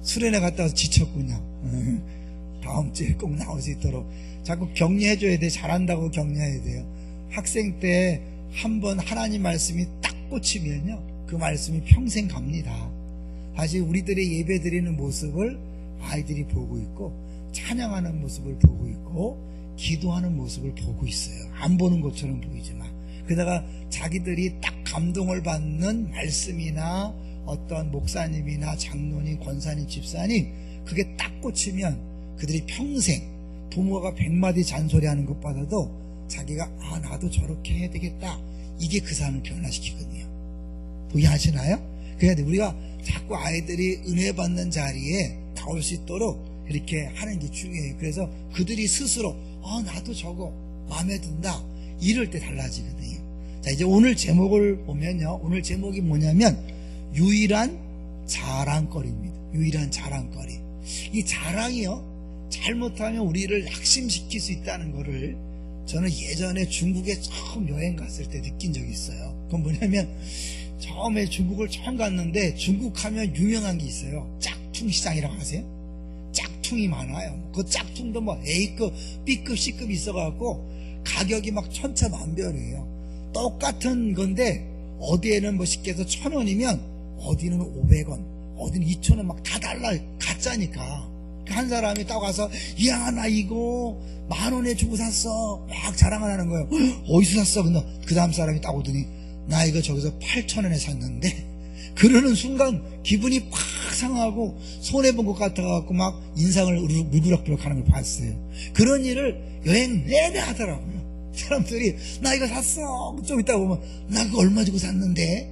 수련회 갔다 와서 지쳤군요. 다음 주에 꼭 나올 수 있도록 자꾸 격려해줘야 돼. 잘한다고 격려해야 돼요. 학생 때 한번 하나님 말씀이 딱 꽂히면요, 그 말씀이 평생 갑니다. 다시 우리들의 예배 드리는 모습을 아이들이 보고 있고, 찬양하는 모습을 보고 있고, 기도하는 모습을 보고 있어요. 안 보는 것처럼 보이지만. 그러다가 자기들이 딱 감동을 받는 말씀이나 어떤 목사님이나 장로님, 권사님, 집사님, 그게 딱 꽂히면 그들이 평생 부모가 100마디 잔소리하는 것보다도 자기가 나도 저렇게 해야 되겠다, 이게 그 사람을 변화시키거든요. 동의하시나요? 그래서 우리가 자꾸 아이들이 은혜 받는 자리에 나올 수 있도록 그렇게 하는 게 중요해요. 그래서 그들이 스스로 나도 저거 마음에 든다, 이럴 때 달라지거든요. 자, 이제 오늘 제목을 보면요, 오늘 제목이 뭐냐면 유일한 자랑거리입니다. 유일한 자랑거리. 이 자랑이요, 잘못하면 우리를 낙심시킬 수 있다는 거를 저는 예전에 중국에 처음 여행 갔을 때 느낀 적이 있어요. 그건 뭐냐면, 처음에 중국을 처음 갔는데 중국 하면 유명한 게 있어요. 짝퉁 시장이라고 아세요? 짝퉁이 많아요. 그 짝퉁도 뭐 A급, B급, C급 있어갖고 가격이 막 천차만별이에요. 똑같은 건데 어디에는 뭐 쉽게 해서 1,000원이면 어디는 500원, 어디는 2,000원, 막 다 달라. 가짜니까. 한 사람이 딱 와서 야, 나 이거 10,000원에 주고 샀어, 막 자랑을 하는 거예요. 어디서 샀어? 근데 그 다음 사람이 딱 오더니 나 이거 저기서 8,000원에 샀는데, 그러는 순간 기분이 팍 상하고 손해본 것 같아갖고 막 인상을 물그럭물럭 하는 걸 봤어요. 그런 일을 여행 내내 하더라고요. 사람들이 나 이거 샀어, 좀 이따 보면 나 그거 얼마 주고 샀는데.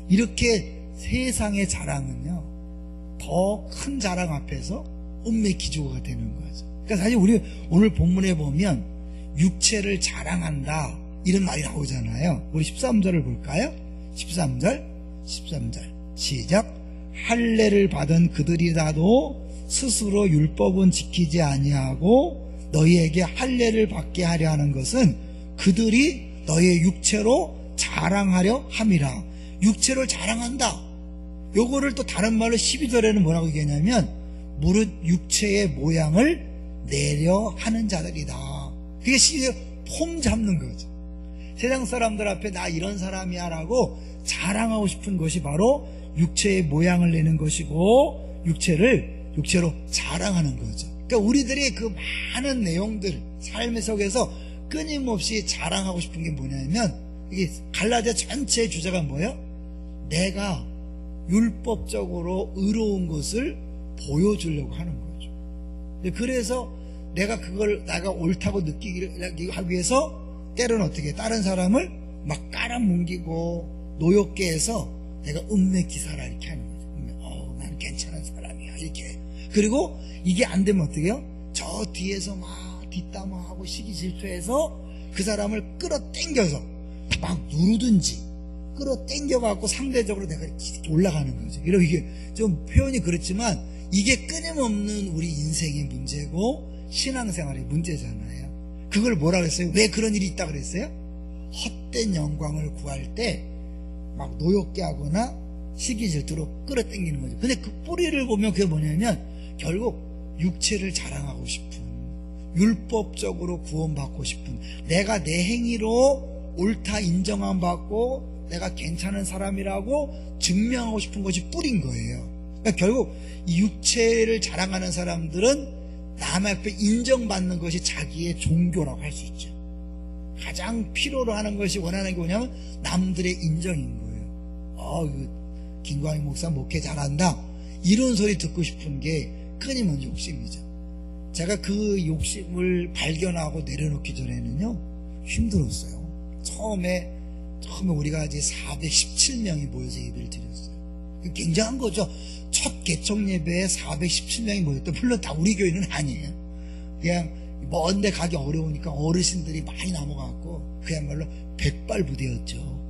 이렇게 세상의 자랑은요, 더 큰 자랑 앞에서 음매 기조가 되는 거죠. 그러니까 사실 우리 오늘 본문에 보면 육체를 자랑한다, 이런 말이 나오잖아요. 우리 13절을 볼까요? 13절 시작. 할례를 받은 그들이라도 스스로 율법은 지키지 아니하고 너희에게 할례를 받게 하려 하는 것은 그들이 너희의 육체로 자랑하려 함이라. 육체를 자랑한다, 요거를 또 다른 말로 12절에는 뭐라고 얘기하냐면 무릇 육체의 모양을 내려 하는 자들이다. 그게 폼 잡는 거죠. 세상 사람들 앞에 나 이런 사람이야 라고 자랑하고 싶은 것이 바로 육체의 모양을 내는 것이고, 육체로 자랑하는 거죠. 그러니까 우리들의 그 많은 내용들, 삶의 속에서 끊임없이 자랑하고 싶은 게 뭐냐면, 이게 갈라디아 전체의 주제가 뭐예요? 내가 율법적으로 의로운 것을 보여주려고 하는 거죠. 그래서 내가 그걸 내가 옳다고 느끼기 하기 위해서 때로는 어떻게 다른 사람을 막 깔아뭉개고 노엽게 해서 내가 음메기사라 이렇게 하는 거죠. 난 괜찮은 사람이야 이렇게. 그리고 이게 안 되면 어떻게 해요? 저 뒤에서 막 뒷담화하고 시기 질투해서 그 사람을 끌어당겨서 막 누르든지 끌어당겨갖고 상대적으로 내가 올라가는 거죠. 이러면 이게 좀 표현이 그렇지만 이게 끊임없는 우리 인생의 문제고 신앙생활의 문제잖아요. 그걸 뭐라 그랬어요? 왜 그런 일이 있다 그랬어요? 헛된 영광을 구할 때 막 노엽게 하거나 시기 질투로 끌어당기는 거죠. 근데 그 뿌리를 보면 그게 뭐냐면 결국 육체를 자랑하고 싶은, 율법적으로 구원받고 싶은, 내가 내 행위로 옳다 인정함 받고 내가 괜찮은 사람이라고 증명하고 싶은 것이 뿌린 거예요. 그러니까 결국 이 육체를 자랑하는 사람들은 남 앞에 인정받는 것이 자기의 종교라고 할 수 있죠. 가장 필요로 하는 것이 원하는 게 뭐냐면 남들의 인정인 거예요. 김광희 목사 목회 잘한다, 이런 소리 듣고 싶은 게 끊임없는 욕심이죠. 제가 그 욕심을 발견하고 내려놓기 전에는요 힘들었어요. 처음에 우리가 이제 417명이 모여서 예배를 드렸어요. 굉장한 거죠. 첫 개척 예배에 417명이 모였다. 물론 다 우리 교회는 아니에요. 그냥 먼데 가기 어려우니까 어르신들이 많이 남아갖고 그야말로 백발부대였죠.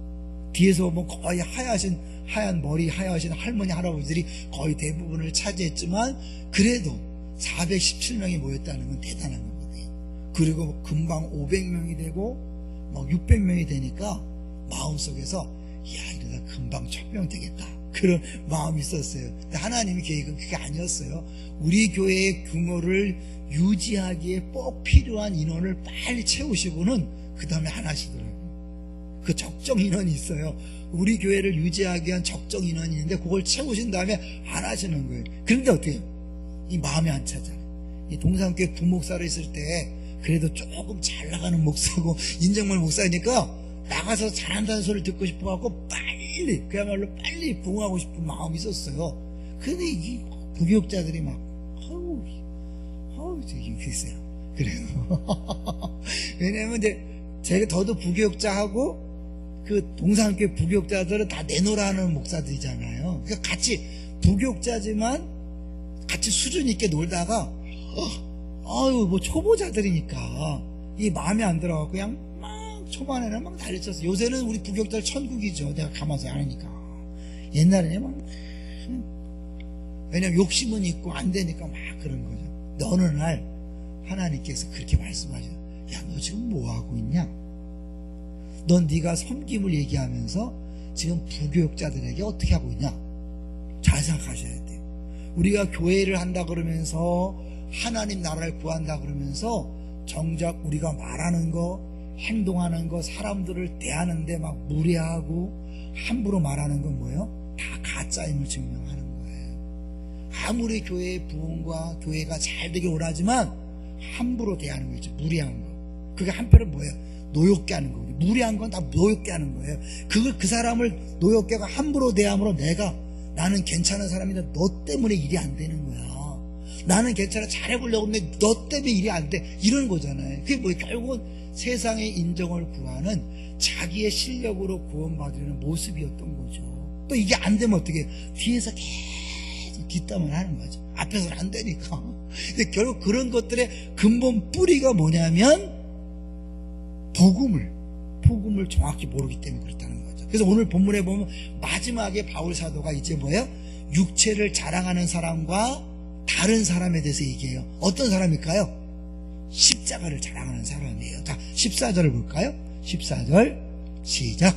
뒤에서 보면 거의 하얀 머리 하얀 할머니 할아버지들이 거의 대부분을 차지했지만 그래도 417명이 모였다는 건 대단한 거거든요. 그리고 금방 500명이 되고 막 600명이 되니까 마음속에서 이러다 금방 1000명 되겠다 그런 마음이 있었어요. 근데 하나님의 계획은 그게 아니었어요. 우리 교회의 규모를 유지하기에 꼭 필요한 인원을 빨리 채우시고는 그 다음에 안 하시더라고요. 그 적정 인원이 있어요. 우리 교회를 유지하기 위한 적정 인원이 있는데 그걸 채우신 다음에 안 하시는 거예요. 그런데 어떻게 해요? 이 마음이 안 차잖아요. 이 동산교회 부목사로 있을 때 그래도 조금 잘 나가는 목사고 인정말 목사니까 나가서 잘한다는 소리를 듣고 싶어갖고 빨리, 그야말로 빨리 부흥하고 싶은 마음이 있었어요. 근데 이 부교육자들이 막 되게 글쎄요. 그래요. 왜냐면 이제 제가 저도 부교육자하고 그 동산교회 부교육자들은 다 내놓으라는 목사들이잖아요. 그러니까 같이 부교육자지만 같이 수준 있게 놀다가 뭐 초보자들이니까 이 마음에 안 들어가고 그냥 막 초반에는 막 난리쳤어. 요새는 우리 부교육자들 천국이죠. 내가 가만히 안 하니까. 옛날에는 막 왜냐면 욕심은 있고 안 되니까 막 그런 거죠. 근데 어느 날 하나님께서 그렇게 말씀하셔. 야, 너 지금 뭐 하고 있냐? 넌 네가 섬김을 얘기하면서 지금 부교육자들에게 어떻게 하고 있냐? 잘 생각하셔야 돼요. 우리가 교회를 한다 그러면서 하나님 나라를 구한다 그러면서 정작 우리가 말하는 거, 행동하는 거, 사람들을 대하는데 막 무례하고 함부로 말하는 건 뭐예요? 다 가짜임을 증명하는 거예요. 아무리 교회의 부흥과 교회가 잘 되길 원하지만 함부로 대하는 거 있죠. 무례한 거. 그게 한편은 뭐예요? 노엽게 하는 거예요. 무례한 건 다 노엽게 하는 거예요. 그 사람을 노엽게 하고 함부로 대함으로 나는 괜찮은 사람인데 너 때문에 일이 안 되는 거야. 나는 괜찮아 잘해보려고 했는데 너 때문에 일이 안 돼. 이런 거잖아요. 그게 뭐예요? 결국은 세상의 인정을 구하는 자기의 실력으로 구원받으려는 모습이었던 거죠. 또 이게 안 되면 어떻게 해요? 뒤에서 계속 뒷담을 하는 거죠. 앞에서는 안 되니까. 근데 결국 그런 것들의 근본 뿌리가 뭐냐면 복음을 정확히 모르기 때문에 그렇다는 거죠. 그래서 오늘 본문에 보면 마지막에 바울 사도가 이제 뭐예요? 육체를 자랑하는 사람과 다른 사람에 대해서 얘기해요. 어떤 사람일까요? 십자가를 자랑하는 사람이에요. 자, 14절을 볼까요? 14절 시작.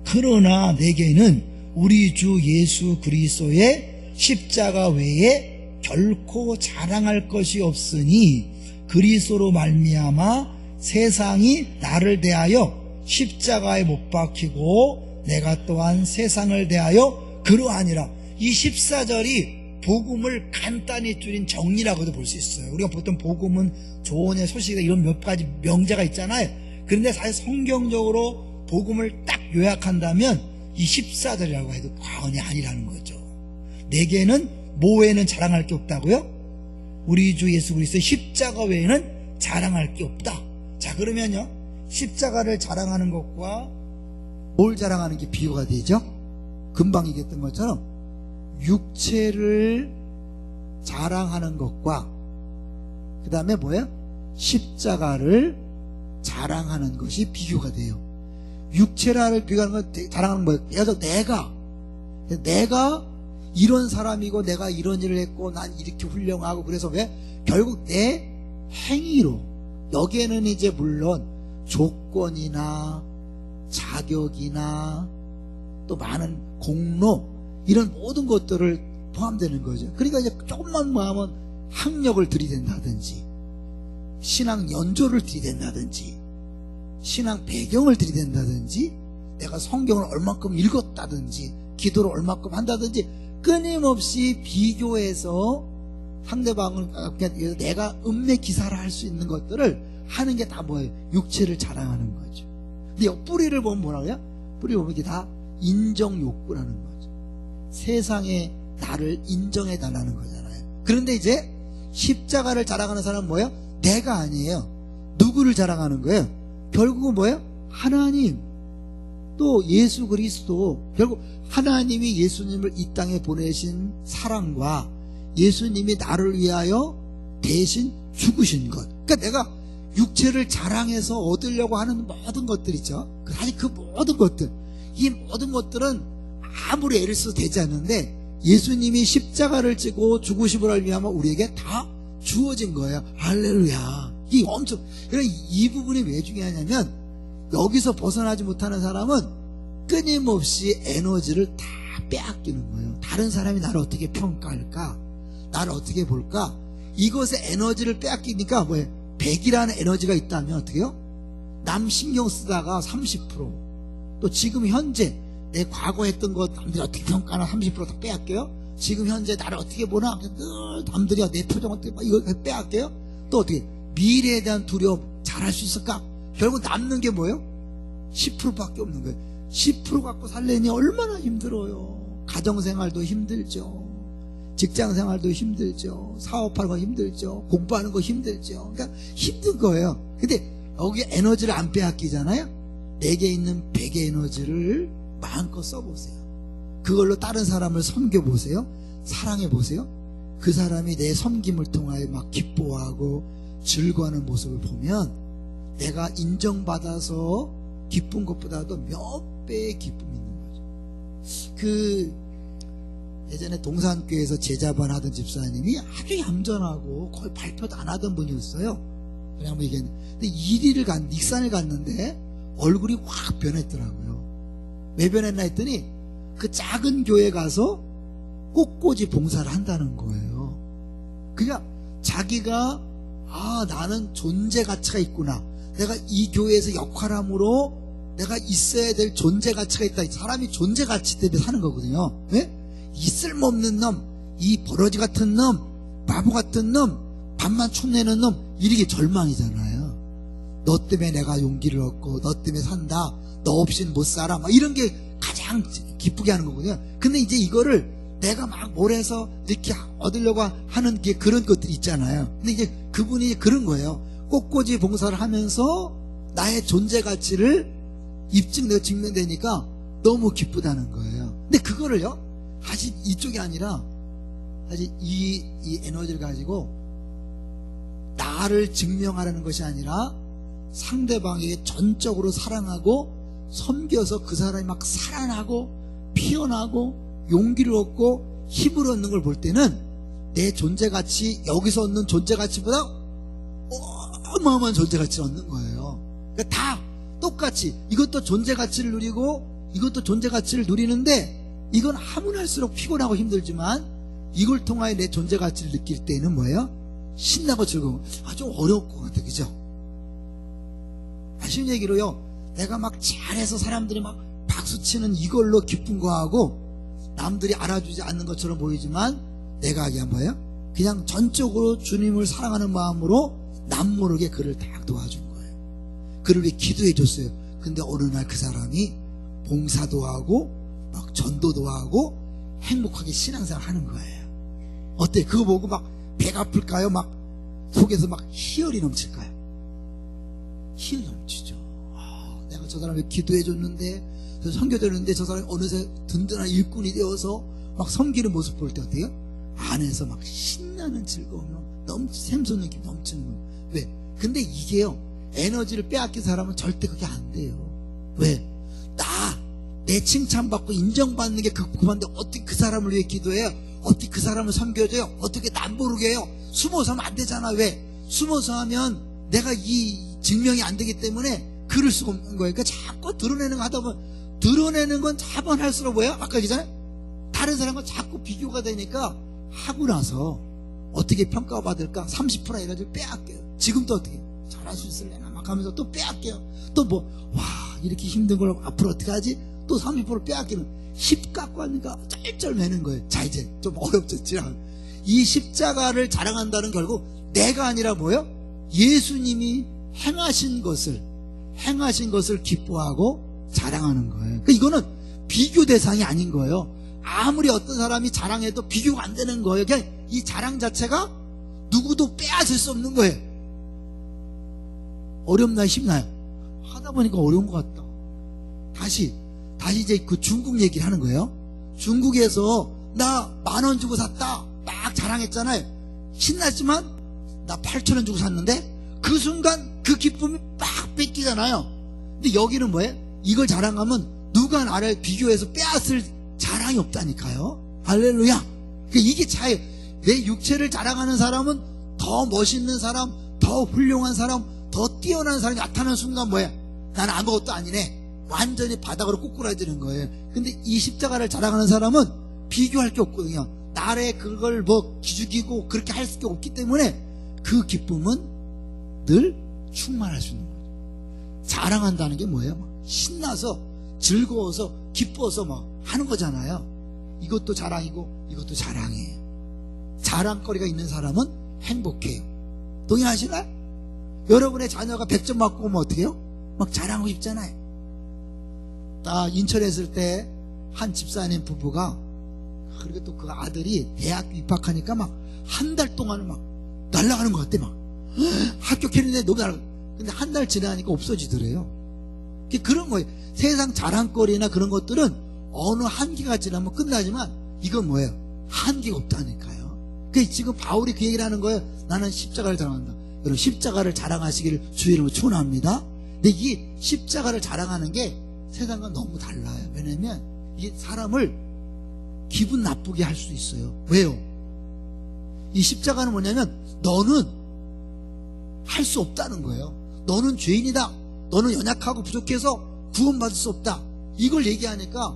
그러나 내게는 우리 주 예수 그리스도의 십자가 외에 결코 자랑할 것이 없으니 그리스도로 말미암아 세상이 나를 대하여 십자가에 못 박히고 내가 또한 세상을 대하여 그러하니라. 이 14절이 복음을 간단히 줄인 정리라고도 볼 수 있어요. 우리가 보통 복음은 조언의 소식이다 이런 몇 가지 명제가 있잖아요. 그런데 사실 성경적으로 복음을 딱 요약한다면 이 14절이라고 해도 과언이 아니라는 거죠. 내게는 뭐 외에는 자랑할 게 없다고요? 우리 주 예수 그리스도의 십자가 외에는 자랑할 게 없다. 자, 그러면요, 십자가를 자랑하는 것과 뭘 자랑하는 게 비교가 되죠? 금방 얘기했던 것처럼 육체를 자랑하는 것과 그 다음에 뭐예요? 십자가를 자랑하는 것이 비교가 돼요. 육체를 비교하는 건 자랑하는 거예요. 예를 들어 내가 이런 사람이고 내가 이런 일을 했고 난 이렇게 훌륭하고 그래서 왜? 결국 내 행위로 여기에는 이제 물론 조건이나 자격이나 또 많은 공로 이런 모든 것들을 포함되는 거죠. 그러니까 이제 조금만 뭐 하면 학력을 들이댄다든지 신앙 연조를 들이댄다든지 신앙 배경을 들이댄다든지 내가 성경을 얼마큼 읽었다든지 기도를 얼마큼 한다든지 끊임없이 비교해서 상대방을 그냥 내가 읍내 기사를 할 수 있는 것들을 하는 게 다 뭐예요? 육체를 자랑하는 거죠. 근데 뿌리를 보면 뭐라고요? 뿌리 보면 이게 다 인정 욕구라는 거죠. 세상에 나를 인정해 달라는 거잖아요. 그런데 이제 십자가를 자랑하는 사람은 뭐예요? 내가 아니에요. 누구를 자랑하는 거예요? 결국은 뭐예요? 하나님, 또 예수 그리스도. 결국 하나님이 예수님을 이 땅에 보내신 사랑과 예수님이 나를 위하여 대신 죽으신 것. 그러니까 내가 육체를 자랑해서 얻으려고 하는 모든 것들 있죠. 사실 그 모든 것들, 이 모든 것들은 아무리 애를 써도 되지 않는데 예수님이 십자가를 지고 죽으심을 위하면 우리에게 다 주어진 거예요. 할렐루야. 이 엄청, 그러니까 이 부분이 왜 중요하냐면 여기서 벗어나지 못하는 사람은 끊임없이 에너지를 다 빼앗기는 거예요. 다른 사람이 나를 어떻게 평가할까? 나를 어떻게 볼까? 이것에 에너지를 빼앗기니까 뭐예요? 100이라는 에너지가 있다면 어떻게 해요? 남 신경 쓰다가 30%, 또 지금 현재 내 과거 했던 것 남들이 어떻게 평가하나 30% 다 빼앗겨요. 지금 현재 나를 어떻게 보나 늘 남들이 내 표정 어떻게 봐, 이거 빼앗겨요. 또 어떻게 미래에 대한 두려움, 잘할 수 있을까? 결국 남는 게 뭐예요? 10%밖에 없는 거예요. 10% 갖고 살려니 얼마나 힘들어요. 가정생활도 힘들죠, 직장생활도 힘들죠, 사업하는 거 힘들죠, 공부하는 거 힘들죠. 그러니까 힘든 거예요. 근데 여기 에너지를 안 빼앗기잖아요. 내게 있는 100의 에너지를 마음껏 써보세요. 그걸로 다른 사람을 섬겨보세요. 사랑해보세요. 그 사람이 내 섬김을 통하여 막 기뻐하고 즐거워하는 모습을 보면 내가 인정받아서 기쁜 것보다도 몇 배의 기쁨이 있는 거죠. 예전에 동산교회에서 제자반 하던 집사님이 아주 얌전하고 거의 발표도 안 하던 분이었어요. 그냥 뭐 근데 익산을 갔는데 얼굴이 확 변했더라고요. 왜 변했나 했더니 그 작은 교회 가서 꽃꽂이 봉사를 한다는 거예요. 그러니까 자기가 나는 존재 가치가 있구나, 내가 이 교회에서 역할함으로 내가 있어야 될 존재 가치가 있다. 사람이 존재 가치 때문에 사는 거거든요. 네? 이 쓸모없는 놈, 이 버러지 같은 놈, 바보 같은 놈, 밥만 축내는 놈, 이게 절망이잖아요. 너 때문에 내가 용기를 얻고 너 때문에 산다, 너 없이는 못 살아, 막 이런 게 가장 기쁘게 하는 거거든요. 근데 이제 이거를 내가 막 뭘 해서 이렇게 얻으려고 하는 게 그런 것들이 있잖아요. 근데 이제 그분이 그런 거예요. 꽃꽂이 봉사를 하면서 나의 존재 가치를 입증되고 증명되니까 너무 기쁘다는 거예요. 근데 그거를요, 사실 이쪽이 아니라 사실 이 에너지를 가지고 나를 증명하라는 것이 아니라 상대방에게 전적으로 사랑하고 섬겨서 그 사람이 막 살아나고 피어나고 용기를 얻고 힘을 얻는 걸 볼 때는 내 존재 가치, 여기서 얻는 존재 가치보다 어마어마한 존재 가치를 얻는 거예요. 그러니까 다 똑같이 이것도 존재 가치를 누리고 이것도 존재 가치를 누리는데, 이건 하면 할수록 피곤하고 힘들지만 이걸 통하여 내 존재 가치를 느낄 때는 뭐예요? 신나고 즐거워. 좀 어려울 것 같아, 그죠? 아쉬운 얘기로요, 내가 막 잘해서 사람들이 막 박수치는 이걸로 기쁜 거하고 남들이 알아주지 않는 것처럼 보이지만 내가 그냥 뭐예요? 그냥 전적으로 주님을 사랑하는 마음으로 남모르게 그를 딱 도와준 거예요. 그를 위해 기도해 줬어요. 근데 어느 날 그 사람이 봉사도 하고 막 전도도 하고 행복하게 신앙생활 하는 거예요. 어때? 그거 보고 막 배가 아플까요? 막 속에서 막 희열이 넘칠까요? 희열이 넘치죠. 내가 저 사람을 기도해 줬는데, 섬겨줬는데 저 사람이 어느새 든든한 일꾼이 되어서 막 섬기는 모습 볼 때 어때요? 안에서 막 신나는 즐거움이 샘솟는 기분 넘치는 거예요. 왜? 근데 이게요, 에너지를 빼앗긴 사람은 절대 그게 안 돼요. 왜? 내 칭찬받고 인정받는 게 그만데 어떻게 그 사람을 위해 기도해요? 어떻게 그 사람을 섬겨줘요? 어떻게 남 모르게 해요? 숨어서 하면 안 되잖아. 왜? 숨어서 하면 내가 이 증명이 안 되기 때문에 그럴 수가 없는 거예요. 그러니까 자꾸 드러내는 거 하다 보면, 드러내는 건 자본할수록 뭐예요? 아까 얘기잖아요. 다른 사람과 자꾸 비교가 되니까 하고 나서 어떻게 평가받을까? 30% 에너지를 빼앗겨요. 지금도 어떻게 잘할 수 있을래나 막 하면서 또 빼앗겨요. 또 이렇게 힘든 걸 앞으로 어떻게 하지? 또 30% 빼앗기는, 10 갖고 하니까 쩔쩔매는 거예요. 자, 이제 좀 어렵죠. 이 십자가를 자랑한다는 결국 내가 아니라 뭐예요? 예수님이 행하신 것을 기뻐하고 자랑하는 거예요. 그러니까 이거는 비교 대상이 아닌 거예요. 아무리 어떤 사람이 자랑해도 비교가 안 되는 거예요. 그냥 이 자랑 자체가 누구도 빼앗을 수 없는 거예요. 어렵나요? 쉽나요? 하다 보니까 어려운 것 같다. 다시 이제 그 중국 얘기를 하는 거예요. 중국에서 나 10,000원 주고 샀다 막 자랑했잖아요. 신났지만 나 8,000원 주고 샀는데 그 순간 그 기쁨이 막 뺏기잖아요. 근데 여기는 뭐예요? 이걸 자랑하면 누가 나를 비교해서 빼앗을 자랑이 없다니까요. 할렐루야. 그러니까 이게 차이. 내 육체를 자랑하는 사람은 더 멋있는 사람, 더 훌륭한 사람, 더 뛰어난 사람이 나타나는 순간 뭐야? 나는 아무것도 아니네. 완전히 바닥으로 꼬꾸라지는 거예요. 근데 이 십자가를 자랑하는 사람은 비교할 게 없거든요. 나래 그걸 뭐 기죽이고 그렇게 할 수 없기 때문에 그 기쁨은 늘 충만할 수 있는 거죠. 자랑한다는 게 뭐예요? 막 신나서 즐거워서 기뻐서 막 하는 거잖아요. 이것도 자랑이고 이것도 자랑이에요. 자랑거리가 있는 사람은 행복해요. 동의하시나요? 여러분의 자녀가 100점 맞고 오면 어떻게 해요? 막 자랑하고 싶잖아요. 나 인천에 있을 때 한 집사님 부부가, 그리고 또 그 아들이 대학교 입학하니까 막 한 달 동안은 막 날아가는 것 같아. 막 합격했는데 너무 날아가. 근데 한 달 지나니까 없어지더래요. 그런 거예요. 세상 자랑거리나 그런 것들은 어느 한계가 지나면 끝나지만 이건 뭐예요? 한계가 없다니까요. 지금 바울이 그 얘기를 하는 거예요. 나는 십자가를 자랑한다. 여러분, 십자가를 자랑하시기를 주의 이름으로 축원합니다. 근데 이 십자가를 자랑하는 게 세상과 너무 달라요. 왜냐면 이게 사람을 기분 나쁘게 할 수 있어요. 왜요? 이 십자가는 뭐냐면 너는 할 수 없다는 거예요. 너는 죄인이다. 너는 연약하고 부족해서 구원받을 수 없다. 이걸 얘기하니까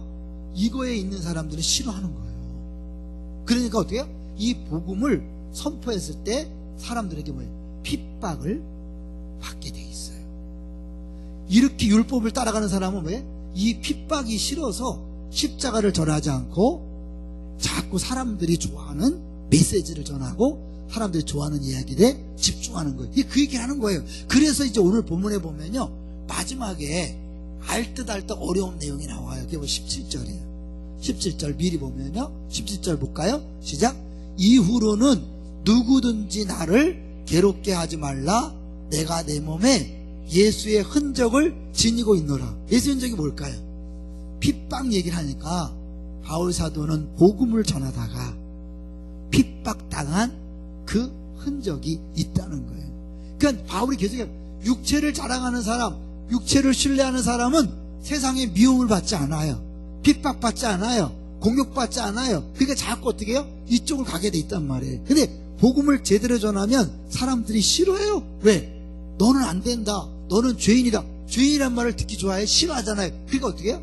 이거에 있는 사람들은 싫어하는 거예요. 그러니까 어떻게 해요? 이 복음을 선포했을 때 사람들에게 뭐예요? 핍박을 받게 돼 있어요. 이렇게 율법을 따라가는 사람은 왜? 이 핍박이 싫어서 십자가를 전하지 않고 자꾸 사람들이 좋아하는 메시지를 전하고 사람들이 좋아하는 이야기에 집중하는 거예요. 그 얘기를 하는 거예요. 그래서 이제 오늘 본문에 보면요, 마지막에 알듯 어려운 내용이 나와요. 그게 뭐 17절이에요 17절 미리 보면요, 17절 볼까요? 시작. 이후로는 누구든지 나를 괴롭게 하지 말라. 내가 내 몸에 예수의 흔적을 지니고 있노라. 예수의 흔적이 뭘까요? 핍박 얘기를 하니까 바울 사도는 복음을 전하다가 핍박당한 그 흔적이 있다는 거예요. 그러니까 바울이 계속 육체를 자랑하는 사람, 육체를 신뢰하는 사람은 세상에 미움을 받지 않아요. 핍박받지 않아요. 공격받지 않아요. 그러니까 자꾸 어떻게 해요? 이쪽을 가게 돼 있단 말이에요. 근데 복음을 제대로 전하면 사람들이 싫어해요. 왜? 너는 안 된다. 너는 죄인이다. 죄인이란 말을 듣기 좋아해? 싫어하잖아요. 그러니까 어떻게 해요?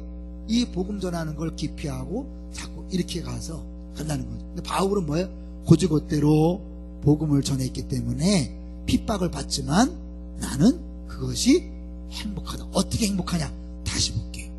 이 복음 전하는 걸 기피하고 자꾸 이렇게 가서 간다는 거죠. 근데 바울은 뭐예요? 고지고대로 복음을 전했기 때문에 핍박을 받지만 나는 그것이 행복하다. 어떻게 행복하냐? 다시 볼게요.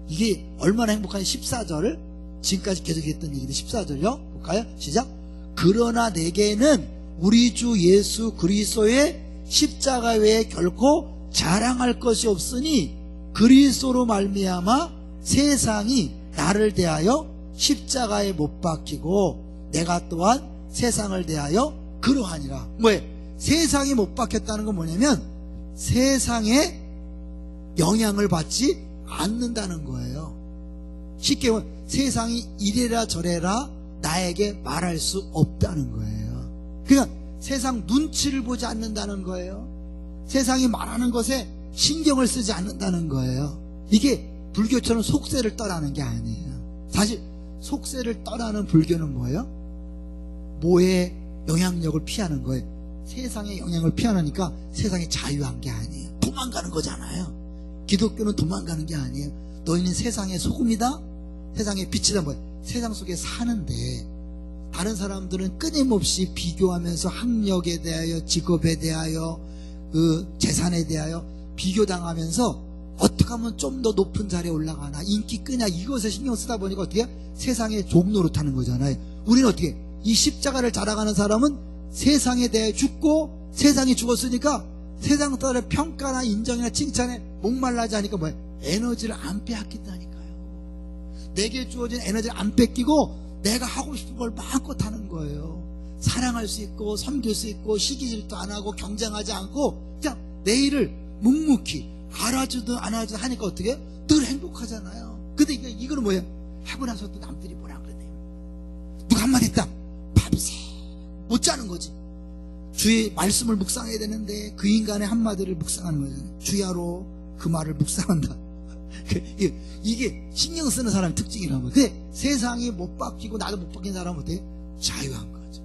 이게 얼마나 행복하냐? 14절, 지금까지 계속했던 얘기인데 14절요 볼까요? 시작. 그러나 내게는 우리 주 예수 그리스도의 십자가 외에 결코 자랑할 것이 없으니 그리스도로 말미암아 세상이 나를 대하여 십자가에 못 박히고 내가 또한 세상을 대하여 그러하니라. 뭐예요? 세상이 못 박혔다는 건 뭐냐면 세상에 영향을 받지 않는다는 거예요. 쉽게 말하면 세상이 이래라 저래라 나에게 말할 수 없다는 거예요. 그러니까 세상 눈치를 보지 않는다는 거예요. 세상이 말하는 것에 신경을 쓰지 않는다는 거예요. 이게 불교처럼 속세를 떠나는 게 아니에요. 사실 속세를 떠나는 불교는 뭐예요? 모의 영향력을 피하는 거예요. 세상의 영향을 피하니까 세상이 자유한 게 아니에요. 도망가는 거잖아요. 기독교는 도망가는 게 아니에요. 너희는 세상의 소금이다. 세상의 빛이다. 뭐예요? 세상 속에 사는데 다른 사람들은 끊임없이 비교하면서 학력에 대하여, 직업에 대하여, 그 재산에 대하여 비교당하면서 어떻게 하면 좀 더 높은 자리에 올라가나, 인기 끄냐, 이것에 신경 쓰다 보니까 어떻게 세상의 종노릇하는 거잖아요. 우리는 어떻게 이 십자가를 자랑하는 사람은 세상에 대해 죽고 세상이 죽었으니까 세상 사람의 평가나 인정이나 칭찬에 목말라지 않으니까 뭐예요? 에너지를 안 빼앗긴다니까요. 내게 주어진 에너지를 안 뺏기고 내가 하고 싶은 걸 마음껏 하는 거예요. 사랑할 수 있고 섬길 수 있고 시기질도 안 하고 경쟁하지 않고 그냥 내 일을 묵묵히 알아주든 안 알아주든 하니까 어떻게 해요? 늘 행복하잖아요. 근데 이거는 뭐예요? 하고 나서 또 남들이 뭐라 그러네요. 누가 한마디 했다. 밤새 못 자는 거지. 주의 말씀을 묵상해야 되는데 그 인간의 한마디를 묵상하는 거잖아요. 주야로 그 말을 묵상한다. 이게 신경 쓰는 사람의 특징이라는 거예요. 근데 세상이 못 바뀌고 나도 못 바뀐 사람은 어때요? 자유한 거죠.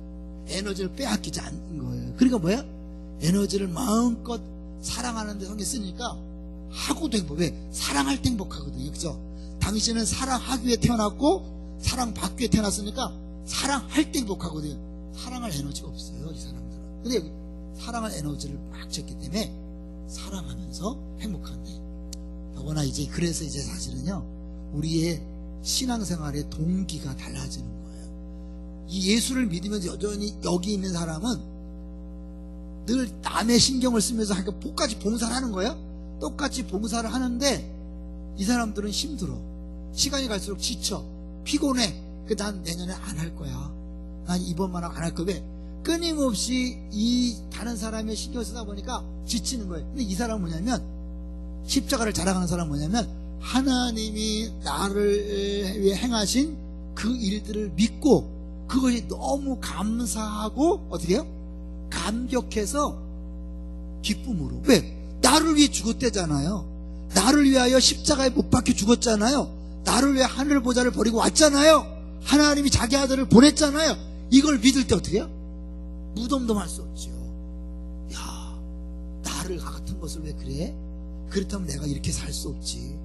에너지를 빼앗기지 않는 거예요. 그러니까 뭐야? 에너지를 마음껏 사랑하는 데 성경 쓰니까 사랑하고도 행복. 왜? 사랑할 때 행복하거든요. 그죠? 당신은 사랑하기 위해 태어났고 사랑받기 위해 태어났으니까 사랑할 때 행복하거든요. 사랑할 에너지가 없어요, 이 사람들은. 근데 여기 사랑할 에너지를 막 줬기 때문에 사랑하면서 행복한데, 더구나 이제 그래서 이제 사실은요, 우리의 신앙생활의 동기가 달라지는 거예요. 이 예수를 믿으면서 여전히 여기 있는 사람은 늘 남의 신경을 쓰면서 하니까 똑같이 봉사를 하는 거예요. 똑같이 봉사를 하는데 이 사람들은 힘들어. 시간이 갈수록 지쳐, 피곤해. 난 내년에 안 할 거야. 난 이번만 안 할 거야. 왜? 끊임없이 이 다른 사람의 신경 쓰다 보니까 지치는 거예요. 근데 이 사람은 뭐냐면, 십자가를 자랑하는 사람은 뭐냐면, 하나님이 나를 위해 행하신 그 일들을 믿고 그것이 너무 감사하고 어떻게 해요? 감격해서 기쁨으로. 왜? 나를 위해 죽었대잖아요. 나를 위하여 십자가에 못 박혀 죽었잖아요. 나를 위해 하늘 보좌를 버리고 왔잖아요. 하나님이 자기 아들을 보냈잖아요. 이걸 믿을 때 어떻게 해요? 무덤덤할 수 없죠. 야, 나를 같은 것을 왜 그래? 그렇다면 내가 이렇게 살 수 없지.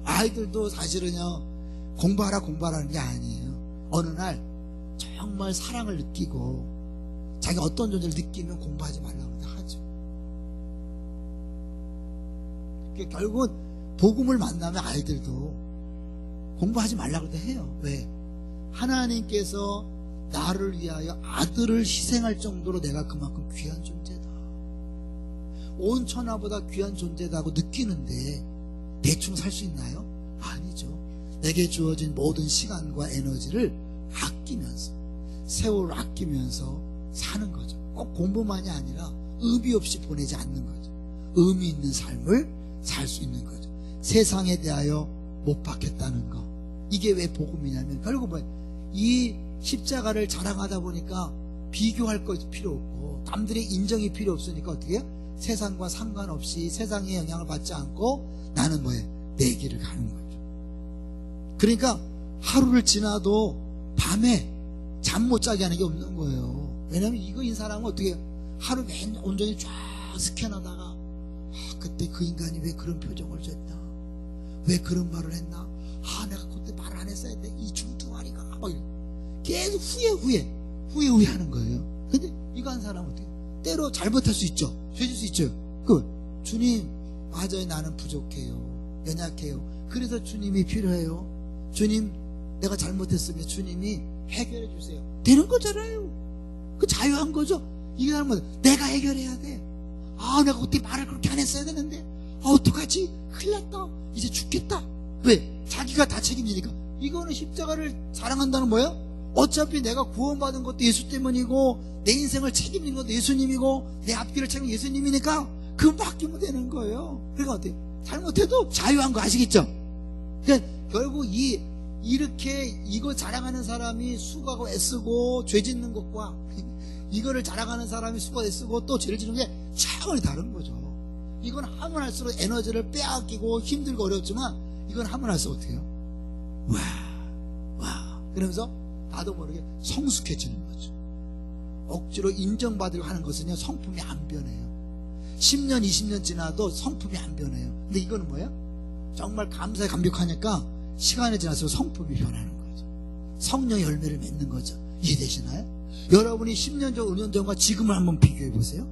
아이들도 사실은요, 공부하라는 게 아니에요. 어느 날 정말 사랑을 느끼고 자기가 어떤 존재를 느끼면 공부하지 말라고 하죠. 결국은 복음을 만나면 아이들도 공부하지 말라고 해요. 왜? 하나님께서 나를 위하여 아들을 희생할 정도로 내가 그만큼 귀한 존재다, 온 천하보다 귀한 존재다고 느끼는데 대충 살 수 있나요? 아니죠. 내게 주어진 모든 시간과 에너지를 아끼면서, 세월을 아끼면서 사는 거죠. 꼭 공부만이 아니라 의미 없이 보내지 않는 거죠. 의미 있는 삶을 살 수 있는 거죠. 세상에 대하여 못 박혔다는 거. 이게 왜 복음이냐면, 결국 이 십자가를 자랑하다 보니까 비교할 것 필요 없고 남들의 인정이 필요 없으니까 어떻게 해요? 세상과 상관없이 세상의 영향을 받지 않고 나는 내 길을 가는 거죠. 그러니까 하루를 지나도 밤에 잠 못 자게 하는 게 없는 거예요. 왜냐면 이거인 사람은 어떻게 해요? 하루 온종일 쫙 스캔하다가 그때 그 인간이 왜 그런 표정을 줬나, 왜 그런 말을 했나, 내가 그때 말 안 했어야 돼, 이 중뚱아리가 막 계속 후회 하는 거예요. 근데 이거 한 사람은 어떻게 해요? 때로 잘못할 수 있죠. 죄질 수 있죠. 주님, 맞아요, 나는 부족해요, 연약해요. 그래서 주님이 필요해요. 주님, 내가 잘못했으면 주님이 해결해 주세요. 되는 거잖아요. 그 자유한 거죠. 이 사람은 내가 해결해야 돼. 내가 그때 말을 그렇게 안 했어야 되는데, 어떡하지? 큰일 났다. 이제 죽겠다. 왜? 자기가 다 책임지니까. 이거는 십자가를 자랑한다는 뭐예요? 어차피 내가 구원받은 것도 예수 때문이고, 내 인생을 책임진 것도 예수님이고, 내 앞길을 책임진 예수님이니까 그거 맡기면 되는 거예요. 그러니까 어때요? 잘못해도 자유한 거 아시겠죠? 그러니까 결국 이렇게 이거 자랑하는 사람이 수고하고 애쓰고 죄 짓는 것과 이거를 자랑하는 사람이 수고하고 애쓰고 또 죄를 짓는 게 차원이 다른 거죠. 이건 하면 할수록 에너지를 빼앗기고 힘들고 어렵지만, 이건 하면 할수록 어떻게 해요? 와 그러면서 나도 모르게 성숙해지는 거죠. 억지로 인정받으려고 하는 것은요, 성품이 안 변해요. 10년 20년 지나도 성품이 안 변해요. 근데 이거는 뭐예요? 정말 감사에 감격하니까 시간이 지날수록 성품이 변하는 거죠. 성령의 열매를 맺는 거죠. 이해되시나요? 여러분이 10년 전 5년 전과 지금을 한번 비교해 보세요.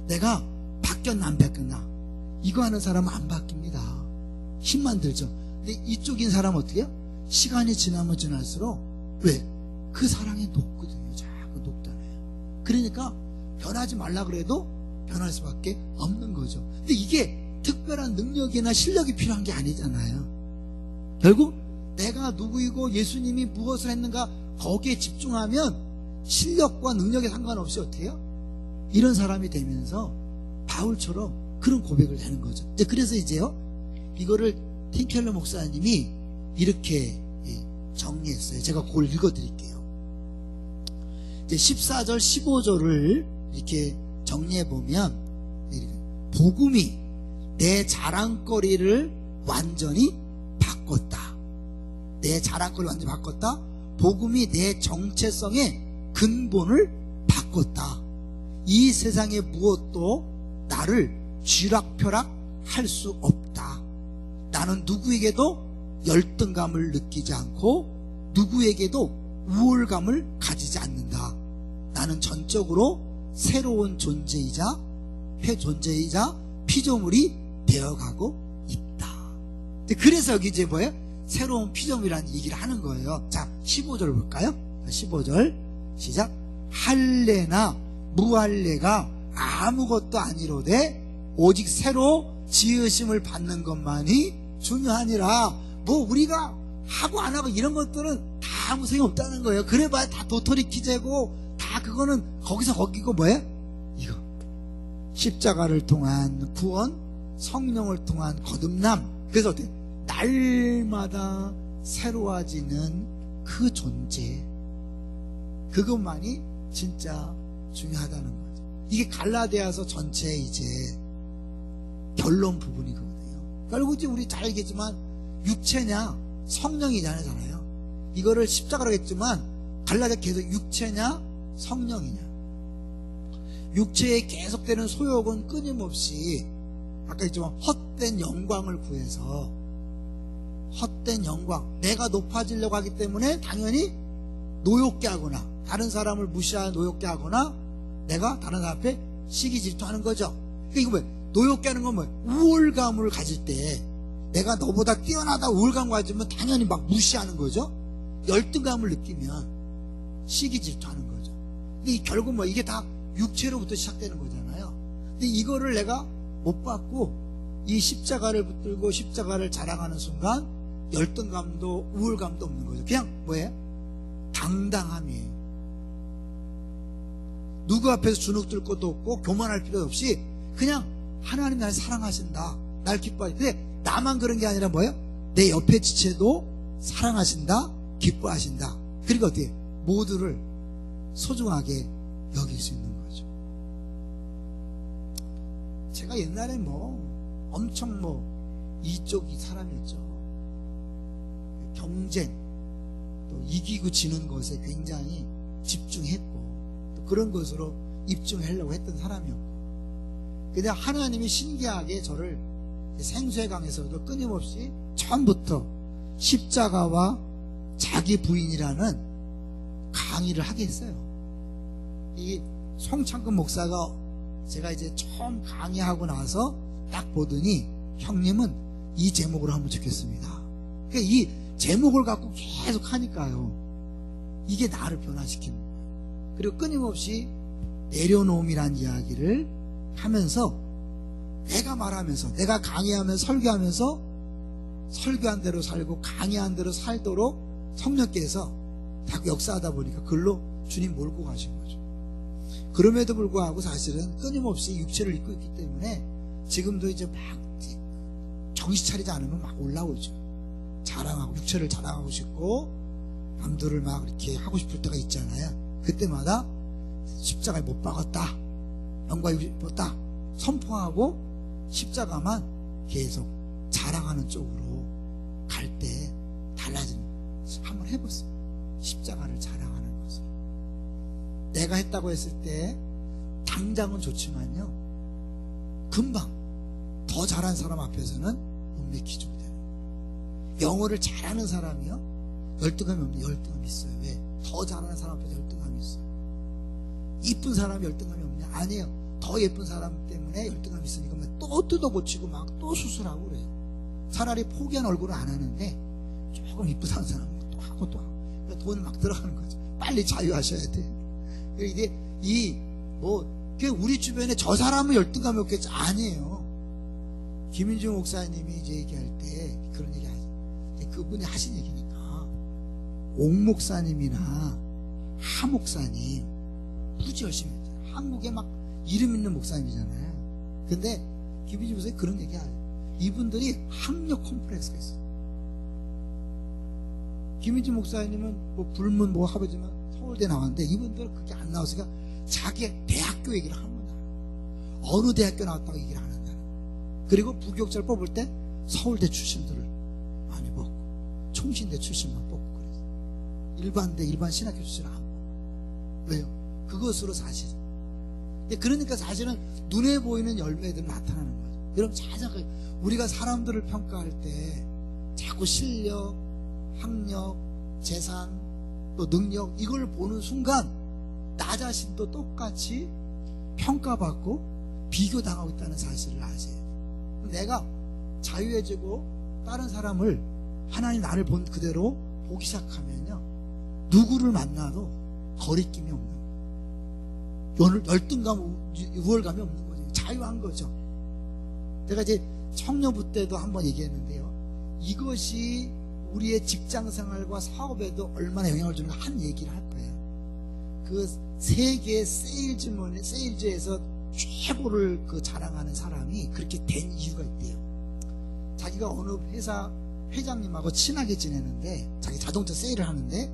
내가 바뀌었나 안 바뀌었나? 이거 하는 사람은 안 바뀝니다. 힘만 들죠. 근데 이쪽인 사람은 어떻게 해요? 시간이 지나면 지날수록 왜? 그 사랑이 녹거든요. 자꾸 녹잖아요. 그러니까 변하지 말라 그래도 변할 수밖에 없는 거죠. 근데 이게 특별한 능력이나 실력이 필요한 게 아니잖아요. 결국 내가 누구이고 예수님이 무엇을 했는가 거기에 집중하면 실력과 능력에 상관없이 어떻게 해요? 이런 사람이 되면서 바울처럼 그런 고백을 하는 거죠. 그래서 이제요, 이거를 팀켈러 목사님이 이렇게 정리했어요. 제가 그걸 읽어드릴게요. 이제 14절 15절을 이렇게 정리해보면, 복음이 내 자랑거리를 완전히 바꿨다. 내 자랑거리를 완전히 바꿨다. 복음이 내 정체성의 근본을 바꿨다. 이 세상의 무엇도 나를 쥐락펴락 할 수 없다. 나는 누구에게도 열등감을 느끼지 않고 누구에게도 우월감을 가지지 않는다. 나는 전적으로 새로운 존재이자 피조물이 되어가고 있다. 그래서 여기 이제 뭐예요? 새로운 피조물이라는 얘기를 하는 거예요. 자, 15절 볼까요? 15절 시작. 할례나 무할례가 아무것도 아니로되 오직 새로 지으심을 받는 것만이 중요하니라. 뭐 우리가 하고 안 하고 이런 것들은 다 아무 소용이 없다는 거예요. 그래봐야 다 도토리 키재고 다 그거는 거기서 거기고 뭐예요? 이거 십자가를 통한 구원, 성령을 통한 거듭남. 그래서 어떻게 날마다 새로워지는 그 존재, 그것만이 진짜 중요하다는 거죠. 이게 갈라디아서 전체의 이제 결론 부분이거든요. 결국 이제 우리 잘 알겠지만 육체냐 성령이냐잖아요. 이거를 십자가로 했지만 갈라디아 계속 육체냐 성령이냐. 육체에 계속되는 소욕은 끊임없이 아까 했지만 헛된 영광을 구해서 헛된 영광, 내가 높아지려고 하기 때문에 당연히 노엽게 하거나 다른 사람을 무시하는 노엽게 하거나 내가 다른 사람 앞에 시기 질투하는 거죠. 그러니까 이거 뭐예요? 노엽게 하는 건 뭐예요? 우월감을 가질 때 내가 너보다 뛰어나다 우월감 가지면 당연히 막 무시하는 거죠. 열등감을 느끼면 시기 질투하는 거죠. 근데 결국 뭐 이게 다 육체로부터 시작되는 거잖아요. 근데 이거를 내가 못 받고 이 십자가를 붙들고 십자가를 자랑하는 순간 열등감도 우월감도 없는 거죠. 그냥 뭐예요? 당당함이에요. 누구 앞에서 주눅 들 것도 없고 교만할 필요 없이 그냥 하나님 날 사랑하신다, 날 기뻐하신다. 근데 나만 그런 게 아니라 뭐예요? 내 옆에 지체도 사랑하신다, 기뻐하신다. 그리고 어떻게 모두를 소중하게 여길 수 있는 거죠. 제가 옛날에 뭐 엄청 뭐 이쪽이 사람이었죠. 경쟁, 또 이기고 지는 것에 굉장히 집중했고 또 그런 것으로 입증하려고 했던 사람이었고, 근데 하나님이 신기하게 저를 생수의 강에서도 끊임없이 처음부터 십자가와 자기 부인이라는 강의를 하게 했어요. 이 송창근 목사가 제가 이제 처음 강의하고 나서 딱 보더니 형님은 이 제목으로 하면 좋겠습니다. 그러니까 이 제목을 갖고 계속 하니까요, 이게 나를 변화시키는 거예요. 그리고 끊임없이 내려놓음이란 이야기를 하면서 내가 말하면서 내가 강의하면서 설교하면서 설교한 대로 살고 강의한 대로 살도록 성령께서 자꾸 역사하다 보니까 글로 주님 몰고 가신 거죠. 그럼에도 불구하고 사실은 끊임없이 육체를 입고 있기 때문에 지금도 이제 막 정신 차리지 않으면 막 올라오죠. 자랑하고 육체를 자랑하고 싶고 남들을 막 이렇게 하고 싶을 때가 있잖아요. 그때마다 십자가에 못 박았다, 영광이 못 봤다 선포하고 십자가만 계속 자랑하는 쪽으로 갈 때 달라지는, 한번 해보세요. 십자가를 자랑하는 것을. 내가 했다고 했을 때 당장은 좋지만요, 금방 더 잘한 사람 앞에서는 문맥 기준이 되는 거예요. 영어를 잘하는 사람이요, 열등감이 없는데 열등감이 있어요. 왜? 더 잘하는 사람 앞에서 열등감이 있어요. 이쁜 사람이 열등감이 없냐? 아니에요. 더 예쁜 사람 때문에 열등감이 있으니까 또 뜯어고치고 막 또 수술하고 그래요. 차라리 포기한 얼굴은 안 하는데 조금 이쁘다는 사람은 또 하고 또 하고. 그러니까 돈을 막 들어가는 거죠. 빨리 자유하셔야 돼. 이게 우리 주변에 저 사람은 열등감이 없겠지? 아니에요. 김인중 목사님이 이제 얘기할 때 그런 얘기 하죠. 그분이 하신 얘기니까 옥 목사님이나 하 목사님 무지 열심히 했잖아요. 한국에 막 이름 있는 목사님이잖아요. 근데 김인중 목사님 그런 얘기 하죠. 이분들이 학력 콤플렉스가 있어요. 김인중 목사님은 뭐 불문 뭐 하지만 서울대 나왔는데 이분들은 그게 안 나왔으니까 자기 대학교 얘기를 하는 거다. 어느 대학교 나왔다고 얘기를 안 한다. 그리고 부교육자를 뽑을 때 서울대 출신들을 많이 뽑고 총신대 출신만 뽑고 그래서 일반 신학교 출신을 안 뽑고. 왜요? 그것으로 사실. 그러니까 사실은 눈에 보이는 열매들은 나타나는 거죠. 여러분 잘 생각해요. 우리가 사람들을 평가할 때 자꾸 실력, 학력, 재산, 또 능력 이걸 보는 순간 나 자신도 똑같이 평가받고 비교당하고 있다는 사실을 아세요. 내가 자유해지고 다른 사람을 하나님 나를 본 그대로 보기 시작하면요, 누구를 만나도 거리낌이 없는 거예요. 열등감, 우월감이 없는 거죠. 자유한 거죠. 제가 이제 청년부 때도 한번 얘기했는데요, 이것이 우리의 직장생활과 사업에도 얼마나 영향을 주는가 한 얘기를 할 거예요. 그 세계 세일즈에서 최고를 자랑하는 사람이 그렇게 된 이유가 있대요. 자기가 어느 회사 회장님하고 친하게 지내는데, 자기 자동차 세일을 하는데,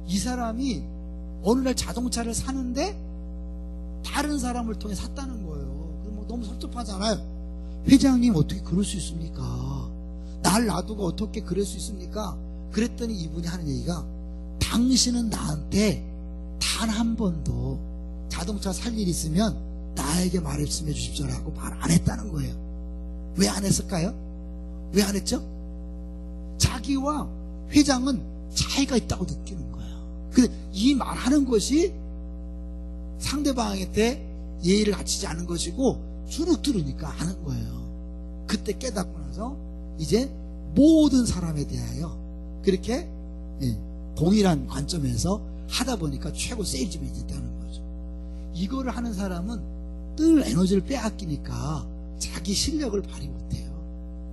이 사람이 어느 날 자동차를 사는데 다른 사람을 통해 샀다는 거예요. 그럼 너무 섭섭하잖아요. 회장님 어떻게 그럴 수 있습니까? 날 놔두고 어떻게 그럴 수 있습니까? 그랬더니 이분이 하는 얘기가, 당신은 나한테 단 한 번도 자동차 살 일 있으면 나에게 말씀해 주십시오라고 말 안 했다는 거예요. 왜 안 했을까요? 왜 안 했죠? 자기와 회장은 차이가 있다고 느끼는 거예요. 근데 이 말하는 것이 상대방한테 예의를 갖추지 않은 것이고, 주눅 들으니까 하는 거예요. 그때 깨닫고 나서 이제 모든 사람에 대하여 그렇게 동일한 관점에서 하다 보니까 최고 세일즈맨이 됐다는 거죠. 이거를 하는 사람은 늘 에너지를 빼앗기니까 자기 실력을 발휘 못해요.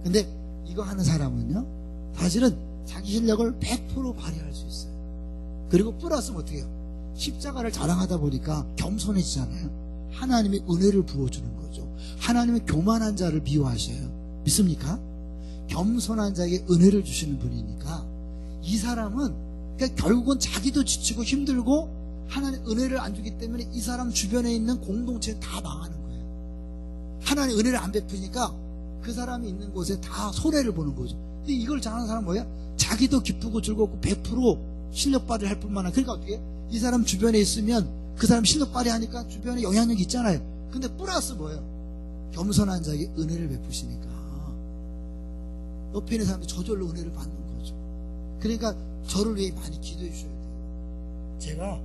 근데 이거 하는 사람은요, 사실은 자기 실력을 100% 발휘할 수 있어요. 그리고 플러스는 어떻게 해요? 십자가를 자랑하다 보니까 겸손해지잖아요. 하나님의 은혜를 부어주는 거죠. 하나님의 교만한 자를 미워하셔요. 믿습니까? 겸손한 자에게 은혜를 주시는 분이니까 이 사람은 그러니까 결국은 자기도 지치고 힘들고 하나님 은혜를 안 주기 때문에 이 사람 주변에 있는 공동체는 다 망하는 거예요. 하나님 은혜를 안 베푸니까 그 사람이 있는 곳에 다 손해를 보는 거죠. 근데 이걸 잘하는 사람은 뭐야? 자기도 기쁘고 즐겁고 100% 실력 발휘할 뿐만 아니라, 그러니까 어떻게 이 사람 주변에 있으면 그 사람 실력 발휘하니까 주변에 영향력이 있잖아요. 근데 플러스 뭐예요? 겸손한 자에게 은혜를 베푸시니까 옆에 있는 사람이 저절로 은혜를 받는 거죠. 그러니까 저를 위해 많이 기도해 주셔야 돼요. 제가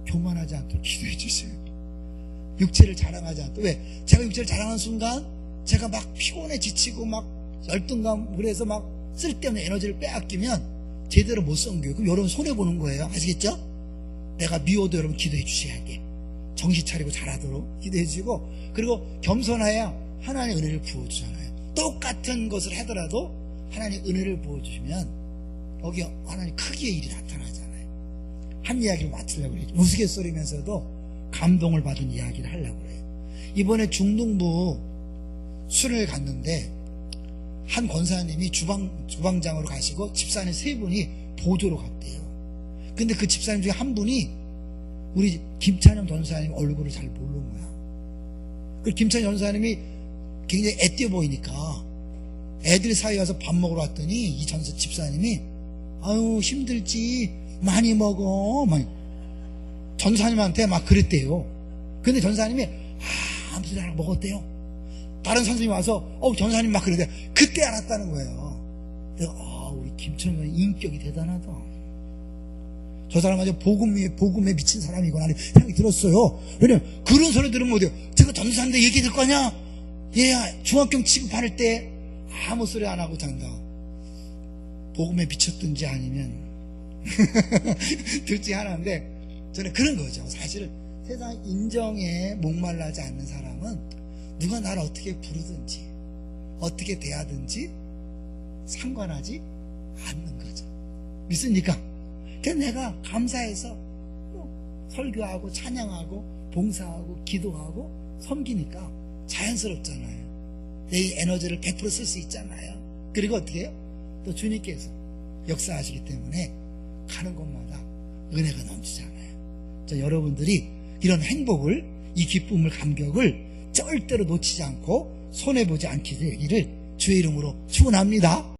교만하지 않도록 기도해 주세요. 육체를 자랑하지 않도록. 왜? 제가 육체를 자랑하는 순간 제가 막 피곤해 지치고 막 열등감, 그래서 막 쓸데없는 에너지를 빼앗기면 제대로 못 섬겨요. 그럼 여러분 손해보는 거예요. 아시겠죠? 내가 미워도 여러분 기도해 주셔야 돼. 정신 차리고 잘하도록 기도해 주시고, 그리고 겸손해야 하나님의 은혜를 부어주잖아요. 똑같은 것을 하더라도 하나님 은혜를 부어주시면 여기 하나님 크기의 일이 나타나잖아요. 한 이야기를 맡으려고 해요. 우스갯소리면서도 감동을 받은 이야기를 하려고 해요. 이번에 중등부 술을 갔는데 한 권사님이 주방장으로 가시고 집사님 세 분이 보조로 갔대요. 근데 그 집사님 중에 한 분이 우리 김찬영 전사님 얼굴을 잘 모르는 거야. 그 김찬영 전사님이 굉장히 애띄어 보이니까 애들 사이에 와서 밥 먹으러 왔더니 이 집사님이 아유 힘들지 많이 먹어 많이. 전사님한테 막 그랬대요. 근데 전사님이 아무 소리 안 먹었대요. 다른 선생님이 와서 전사님 막 그러대. 그때 알았다는 거예요. 내가 우리 김천은 인격이 대단하다. 저 사람 아주 복음에 미친 사람이구나 생각이 들었어요. 왜냐면 그런 소리 들으면 어때요? 제가 전사인데 얘기 들 거냐? 얘야 중학교 취급할 때 아무 소리 안 하고 잔다. 복음에 미쳤든지 아니면 둘 중에 하나인데, 저는 그런 거죠. 사실은 세상 인정에 목말라지 않는 사람은 누가 나를 어떻게 부르든지 어떻게 대하든지 상관하지 않는 거죠. 믿습니까? 그래서 내가 감사해서 설교하고 찬양하고 봉사하고 기도하고 섬기니까 자연스럽잖아요. 내 에너지를 100% 쓸 수 있잖아요. 그리고 어떻게 해요? 또 주님께서 역사하시기 때문에 가는 곳마다 은혜가 넘치잖아요. 자, 여러분들이 이런 행복을, 이 기쁨을, 감격을 절대로 놓치지 않고 손해보지 않게 되기를 주의 이름으로 축원합니다.